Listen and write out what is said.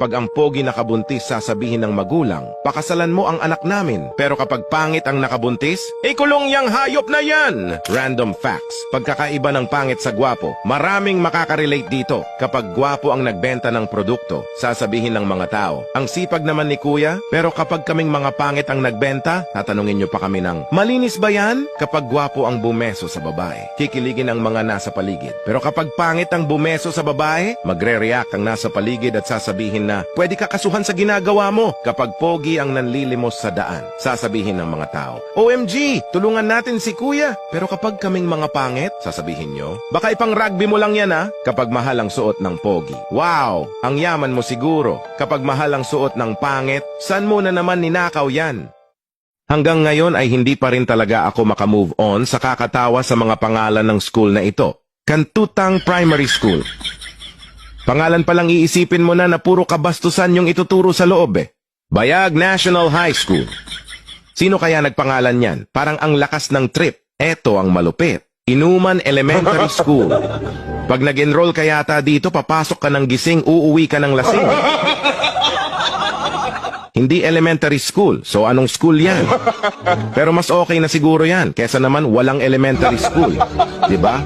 Kapag ang pogi nakabuntis, sasabihin ng magulang, pakasalan mo ang anak namin. Pero kapag pangit ang nakabuntis, ikulong yang hayop na yan! Random facts. Pagkakaiba ng pangit sa gwapo. Maraming makakarelate dito. Kapag gwapo ang nagbenta ng produkto, sasabihin ng mga tao, ang sipag naman ni kuya. Pero kapag kaming mga pangit ang nagbenta, tatanungin nyo pa kami ng, malinis ba yan? Kapag gwapo ang bumeso sa babae, kikiligin ang mga nasa paligid. Pero kapag pangit ang bumeso sa babae, magre-react ang nasa paligid at sasabihin na, pwede ka kasuhan sa ginagawa mo. Kapag pogi ang nanlilimos sa daan, sasabihin ng mga tao, OMG, tulungan natin si kuya. Pero kapag kaming mga pangit, sasabihin nyo, baka ipang rugby mo lang yan ha. Kapag mahal ang suot ng pogi, wow, ang yaman mo siguro. Kapag mahal ang suot ng pangit, saan mo na naman ninakaw yan? Hanggang ngayon ay hindi pa rin talaga ako makamove on sa kakatawa sa mga pangalan ng school na ito. Kantutang Primary School. Pangalan palang iisipin mo na puro kabastusan yung ituturo sa loob eh. Bayag National High School. Sino kaya nagpangalan yan? Parang ang lakas ng trip. Eto ang malupit. Inuman Elementary School. Pag nag-enroll ka yata dito, papasok ka ng gising, uuwi ka ng lasing. Hindi elementary school, so anong school yan? Pero mas okay na siguro yan, kesa naman walang elementary school. Diba?